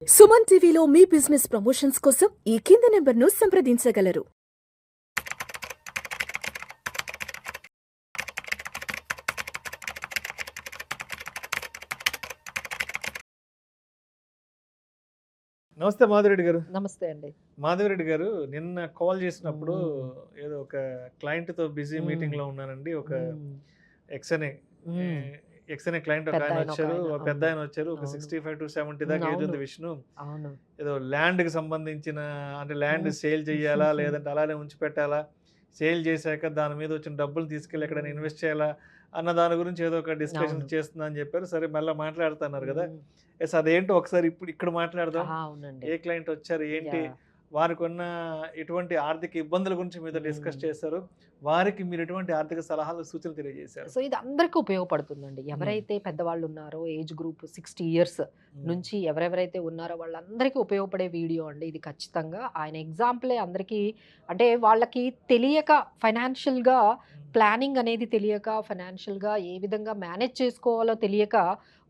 సుమన్ టీవీలో మీ business promotions కోసం ఈ కింది నెంబర్ను సంప్రదించగలరు. నమస్తే మాధురెడ్డి గారు. నమస్తే అండి. మాధవిరెడ్డి గారు నిన్న కాల్ చేసినప్పుడు హ్మ్. ఏదో ఒక క్లయింట్‌తో బిజీ హ్మ్. మీటింగ్‌లో ఉన్నానండి. ఒక హ్మ్. ఎక్స్ఎన్ఏ హ్మ్. ఎక్స్ఎన్ఏ క్లయింట్ ఒక ఆయన పెద్దాయన వచ్చారు. ఒకాయన. ఒక పెద్ద అవును. ఆయన వచ్చారు. ఒక అవును. 65-70 దాకా ఏజ్ అవును. ఉంది విష్ణు. అవును. ఏదో ల్యాండ్‌కి సంబంధించిన అంటే ల్యాండ్ హ్మ్. సేల్ చేయాలా? లేదంటే అలానే ఉంచిపెట్టాలా? సేల్ చేశాక దాని మీద వచ్చిన డబ్బులు తీసుకెళ్ళి ఎక్కడైనా హ్మ్. ఇన్వెస్ట్ చేయాలా? అన్న దాని గురించి ఏదో ఒక డిస్కషన్ అవును. చేస్తున్నా అని చెప్పారు. సరే మళ్ళా మాట్లాడుతున్నారు కదా! హ్మ్. యెస్, అదేంటో ఒకసారి ఇప్పుడు ఇక్కడ మాట్లాడదాం. అవునండి. ఏ క్లయింట్ వచ్చారు? ఏంటి? యాహ్! వారికున్న ఎటువంటి ఆర్థిక ఇబ్బందుల గురించి మీతో డిస్కస్ హ్మ్. చేశారు. వారికి మీరు ఎటువంటి ఆర్థిక సలహాలు, సూచనలు తెలియజేశారు? సో, ఇది అందరికి ఉపయోగపడుతుందండి. హ్మ్. ఎవరైతే పెద్దవాళ్ళున్నారో ఏజ్ గ్రూప్ 60 ఇయర్స్ హ్మ్. నుంచి ఎవరెవరైతే ఉన్నారో వాళ్ళందరికీ ఉపయోగపడే వీడియో అండి ఇది ఖచ్చితంగా. ఆయన ఎగ్జాంపులే అందరికీ అంటే వాళ్ళకి తెలియక ఫైనాన్షియల్‌గా ప్లానింగ్ అనేది తెలియక, ఫైనాన్షియల్‌గా ఏ విధంగా మేనేజ్ చేసుకోవాలో తెలియక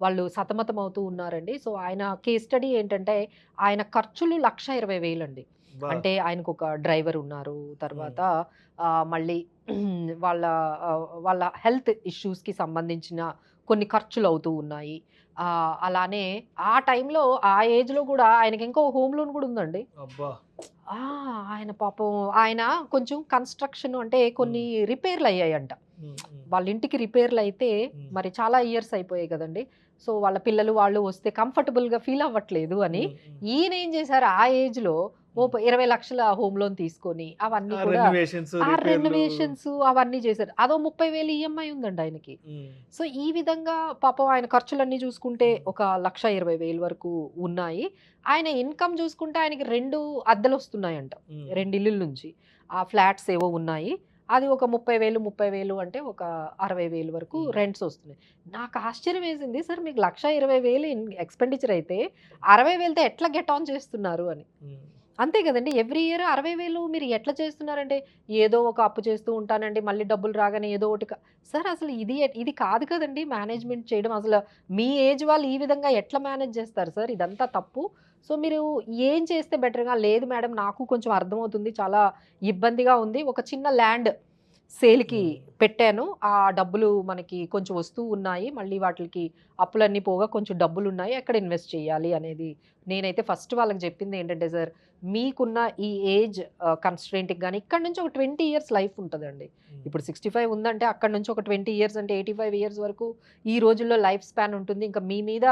వాళ్ళు సతమతమవుతూ ఉన్నారండి. సో, ఆయన కేస్ స్టడీ ఏంటంటే ఆయన ఖర్చులు 1,20,000 అండి. అబ్బా! అంటే ఆయనకొక డ్రైవర్ ఉన్నారు. హ్మ్. తర్వాత మళ్ళీ వాళ్ళ వాళ్ళ హెల్త్ ఇష్యూస్‌కి సంబంధించిన కొన్ని ఖర్చులవుతూ ఉన్నాయి. అలానే ఆ టైంలో ఆ ఏజ్‌లో గూడా ఆయనకింకా హోమ్ లోన్ గూడా ఉందండి. అబ్బా! ఆ! ఆయన పాపం ఆయన కొంచెం కన్‌స్ట్రక్షన్ అంటే హ్మ్. కొన్ని రిపేర్‌లయ్యాయంట. హ్మ్. హ్మ్. వాళ్ళ ఇంటికి రిపేర్‌లయితే హ్మ్. మరి చాలా ఇయర్స్ అయిపోయాయి గదండీ! సో, వాళ్ళ పిల్లలు వాళ్ళు వస్తే కంఫర్టబుల్‌గా ఫీల్ అవ్వట్లేదు అని హ్మ్. హ్మ్. ఈయనేం జేశారు ఆ ఏజ్‌లో ఓ హ్మ్. 20,00,000 హోమ్ లోన్ తీసుకొని అవన్నీ ఆ కూడా రెనోవేషన్స్, ఆ రిపేర్లు. రెనోవేషన్స్ అవన్నీ జేశారు. అదో 30,000 ఈఎంఐ ఉందండి ఆయనకి. హ్మ్. సో, ఈ విధంగా పాపం ఆయన ఖర్చులన్నీ జూసుకుంటే హ్మ్. ఒక 1,20,000 వరకు ఉన్నాయి. ఆయన ఇన్‌కమ్ జూసుకుంటే ఆయనకి 2 అద్దెలొస్తున్నాయంట. హ్మ్. 2 ఇల్లుల నుంచి. ఆ ఫ్లాట్స్ ఏవో ఉన్నాయి. అది ఒక 30,000 అంటే ఒక 60,000 వరకు హ్మ్. రెంట్స్ ఒస్తున్నాయి. నాకు ఆశ్చర్యమేసింది. సార్ మీకు 1,20,000 ఎక్స్‌పెండిచర్ అయితే 60,000తో ఎట్లా గెట్ ఆన్ చేస్తున్నారు అని. హ్మ్. అంతే గదండీ! ఎవ్రీ ఇయర్ 60,000 మీరు ఎట్లా చేస్తున్నారంటే, ఏదో ఒక అప్పు చేస్తూ ఉంటానండి. మళ్ళీ డబ్బులు రాగానే ఏదో ఒకటి సార్ అసలు ఇది కాదు కదండీ మేనేజ్‌మెంట్ చేయడం. మీ ఏజ్ వాళ్ళు ఈ విధంగా ఎట్లా మేనేజ్ చేస్తారు సార్? ఇదంతా తప్పు. సో, మీరు ఏం చేస్తే బెటర్‌గా లేదు మేడం నాకు కొంచెం అర్థమవుతుంది. చాలా ఇబ్బందిగా ఉంది. ఒక చిన్న ల్యాండ్ సేల్‌కి హ్మ్. పెట్టాను. ఆ డబ్బులు మనకి కొంచెం వస్తూ ఉన్నాయి. మళ్ళీ వాటిలికి అప్పులన్నీ పోగా కొంచెం డబ్బులున్నాయి. ఎక్కడ ఇన్వెస్ట్ చేయాలి అనేది నేనైతే ఫస్ట్ వాళ్ళకి చెప్పిందేంటంటే సార్ మీకున్న ఈ ఏజ్ కన్‌స్ట్రెయింట్‌కి గాని ఇక్కడి నుంచి ఒక 20 ఇయర్స్ లైఫ్ ఉంటదండి. హ్మ్. ఇప్పుడు 65 ఉందంటే అక్కడి నుంచి ఒక 20 ఇయర్స్ అంటే 85 ఇయర్స్ వరకు ఈ రోజుల్లో లైఫ్ స్పాన్ ఉంటుంది. ఇంకా మీ మీద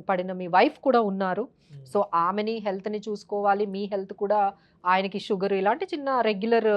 పడిన మీ వైఫ్ కూడా ఉన్నారు. హ్మ్. సో, ఆమెని హెల్త్‌ని చూసుకోవాలి. మీ హెల్త్ కూడా ఆయనకి షుగర్ ఇలాంటి చిన్న రెగ్యులర్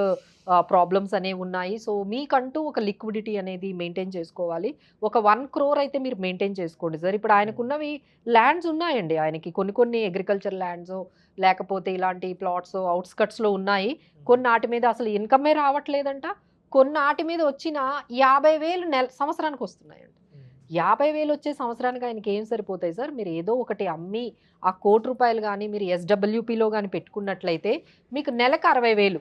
ప్రాబ్లమ్స్ అనేవున్నాయి. సో, మీకంటూ ఒక లిక్విడిటీ అనేది మెయింటైన్ చేసుకోవాలి. ఒక 1,00,00,000 అయితే మీరు మెయింటైన్ చేసుకోండి సార్. ఇప్పుడు హ్మ్. ఆయనకున్నవి ల్యాండ్స్ ఉన్నాయండి. ఆయనకి కొన్ని అగ్రికల్చర్ ల్యాండ్సో, లేకపోతే ఇలాంటి ప్లాట్సో ఔట్‌స్కట్స్‌లో ఉన్నాయి. హ్మ్. కొన్నాటి మీద అసలు ఇన్‌కమే రావట్లేదంట. కొన్నాటి మీద వచ్చిన 50,000 సంవత్సరానికొస్తున్నాయంట. హ్మ్. 50,000 వచ్చే సంవత్సరానికి ఆయనకేం సరిపోతాయి సార్? మీరు ఏదో ఒకటి అమ్మి ఆ రూ. 1,00,00,000 గాని మీరు ఎస్‌డబ్ల్యూపీలో గాని పెట్టుకున్నట్లయితే మీకు నెలకు 60,000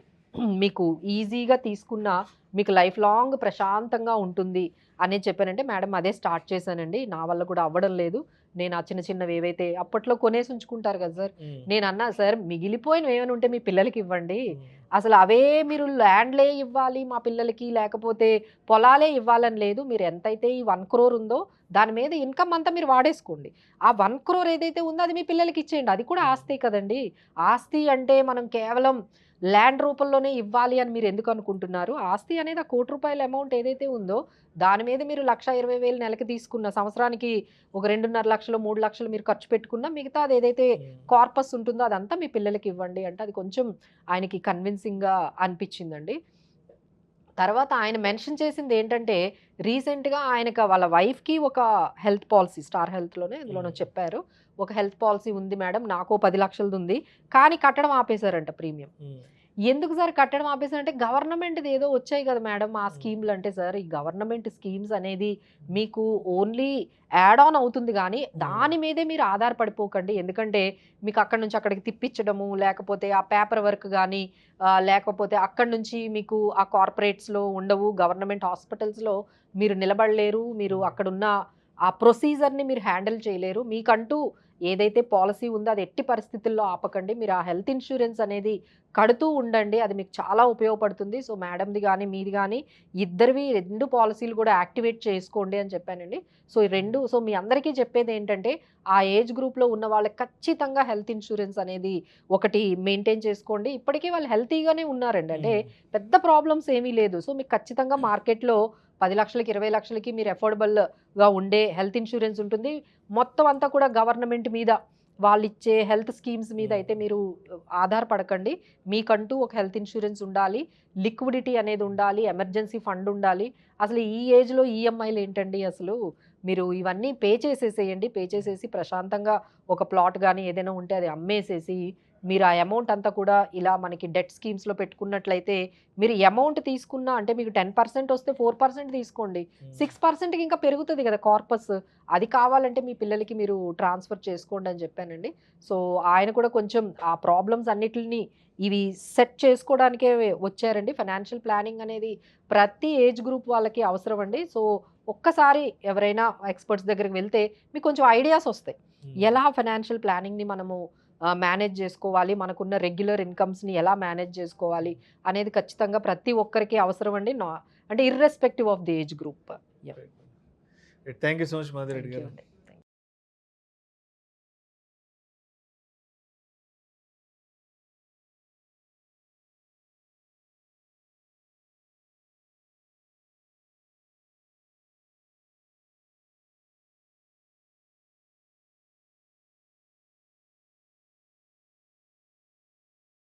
మీకు ఈజీగా తీసుకున్న మీకు లైఫ్ లాంగ్ ప్రశాంతంగా ఉంటుంది అనేది చెప్పానంటే, మేడం అదే స్టార్ట్ చేశానండి. నా వల్ల కూడా అవ్వడం లేదు. నేను ఆ చిన్న చిన్నవి ఏవైతే అప్పట్లో కొనేసి ఉంచుకుంటారు కదా సార్! హ్మ్. నేనన్నా సార్ మిగిలిపోయినవి ఏమైనా ఉంటే మీ పిల్లలకివ్వండి. హ్మ్. అసలు అవే మీరు ల్యాండ్‌లే ఇవ్వాలి మా పిల్లలకి లేకపోతే పొలాలే ఇవ్వాలని లేదు. మీరు ఎంతైతే ఈ 1,00,00,000 ఉందో దాని మీద ఇన్‌కమ్ అంతా మీరు వాడేసుకోండి. ఆ 1,00,00,000 ఏదైతే ఉందో అది మీ పిల్లలకిచ్చేయండి. అది కూడా హ్మ్. ఆస్తే కదండీ! ఆస్తి అంటే మనం కేవలం ల్యాండ్ రూపంలోనే ఇవ్వాలి అని మీరెందుకు అనుకుంటున్నారు? ఆస్తి అనేది ఆ రూ. 1,00,00,000 అమౌంట్ ఏదైతే ఉందో దాని మీద మీరు 1,20,000 నెలకి తీసుకున్న సంవత్సరానికి ఒక 2,50,000, 3,00,000 మీరు ఖర్చు పెట్టుకున్న మిగతాది ఏదైతే హ్మ్. కార్పస్ ఉంటుందో అదంతా మీ పిల్లలకివ్వండి అంటే అది కొంచెం ఆయనకి కన్విన్సింగ్‌గా అనిపిచ్చిందండి. తర్వాత ఆయన మెన్షన్ చేసిందేంటంటే, రీసెంట్‌గా ఆయనకు వాళ్ళ వైఫ్‌కి ఒక హెల్త్ పాలిసీ స్టార్ హెల్త్‌లోనే ఎందులోనో హ్మ్. చెప్పారు. ఒక హెల్త్ పాలిసీ ఉంది మేడం. నాకో 10,00,000 ఉంది. కానీ కట్టడం ఆపేసారంట ప్రీమియం. హ్మ్. ఎందుకు సార్ కట్టడం ఆపేసారంటే, గవర్నమెంట్‌ది ఏదో వచ్చాయి కదా మేడం ఆ హ్మ్. స్కీమ్‌లంటే సార్ ఈ గవర్నమెంట్ స్కీమ్స్ అనేది హ్మ్. మీకు ఓన్లీ యాడ్ ఆన్ అవుతుంది గానీ, హ్మ్. దాని మీదే మీరు ఆధారపడిపోకండి. ఎందుకంటే, మీకు అక్కడి నుంచి అక్కడికి తిప్పించడము, లేకపోతే ఆ పేపర్ వర్క్ గానీ, లేకపోతే అక్కడి నుంచి మీకు ఆ కార్పొరేట్స్‌లో ఉండవు. గవర్నమెంట్ హాస్పిటల్స్‌లో మీరు నిలబడలేరు. మీరు హ్మ్. అక్కడున్న ఆ ప్రొసీజర్‌ని మీరు హ్యాండిల్ చేయలేరు. మీకంటూ ఏదైతే పాలసీ ఉందో అది ఎట్టి పరిస్థితుల్లో ఆపకండి. మీరు ఆ హెల్త్ ఇన్సూరెన్స్ అనేది కడుతూ ఉండండి. అది మీకు చాలా ఉపయోగపడుతుంది. సో, మేడంది గానీ, మీది గానీ ఇద్దరివి 2 పాలిసీలు కూడా యాక్టివేట్ చేసుకోండి అని చెప్పానండి. సో, ఈ 2 సో, మీ అందరికీ చెప్పేదేంటంటే, ఆ ఏజ్ గ్రూప్‌లో ఉన్న వాళ్ళకి ఖచ్చితంగా హెల్త్ ఇన్సూరెన్స్ అనేది ఒకటి మెయింటైన్ చేసుకోండి. ఇప్పటికే వాళ్ళు హెల్తీగానే ఉన్నారండి. అంటే పెద్ద ప్రాబ్లమ్స్ ఏమీ లేదు. సో, మీకు ఖచ్చితంగా మార్కెట్‌లో 10,00,000కి, 20,00,000కి మీరు అఫోర్డబుల్‌గా ఉండే హెల్త్ ఇన్సూరెన్స్ ఉంటుంది. మొత్తం అంతా కూడా గవర్నమెంట్ మీద వాళ్ళిచ్చే హెల్త్ స్కీమ్స్ మీద అయితే మీరు ఆధారపడకండి. మీకంటూ ఒక హెల్త్ ఇన్సూరెన్స్ ఉండాలి. లిక్విడిటీ అనేది ఉండాలి. ఎమర్జెన్సీ ఫండ్ ఉండాలి. అసలు ఈ ఏజ్‌లో ఈఎంఐలు ఏంటండి అసలు? మీరు ఇవన్నీ పే చేసేసేయండి. పే చేసేసి ప్రశాంతంగా ఒక ప్లాట్ గానీ ఏదైనా ఉంటే అది అమ్మేసేసి మీరు ఆ అమౌంట్ అంతా కూడా ఇలా మనకి డెట్ స్కీమ్స్‌లో పెట్టుకున్నట్లయితే మీరు అమౌంట్ తీసుకున్న అంటే మీకు 10% వస్తే 4% తీసుకోండి. 6%కి ఇంకా పెరుగుతది కదా కార్పస్. అది కావాలంటే మీ పిల్లలకి మీరు ట్రాన్స్‌ఫర్ చేసుకోండి అని చెప్పానండి. సో, ఆయన కూడా కొంచెం ఆ ప్రాబ్లమ్స్ అన్నిటిని ఇవి సెట్ చేసుకోవడానికే వచ్చారండి. ఫైనాన్షియల్ ప్లానింగ్ అనేది ప్రతి ఏజ్ గ్రూప్ వాళ్ళకి అవసరం అండి. సో, ఒక్కసారి ఎవరైనా ఎక్స్‌పర్ట్స్ దగ్గరికి వెళ్తే మీకు కొంచెం ఐడియాస్ వస్తాయి. ఎలా ఫైనాన్షియల్ ప్లానింగ్‌ని మనము మేనేజ్ చేసుకోవాలి, మనకున్న రెగ్యులర్ ఇన్‌కమ్స్‌ని ఎలా మేనేజ్ చేసుకోవాలి అనేది ఖచ్చితంగా ప్రతి ఒక్కరికి అవసరం అండి. అంటే irrespective of the age group. Yeah! Thank you so much Madhu Reddy thank you గారు. అండి.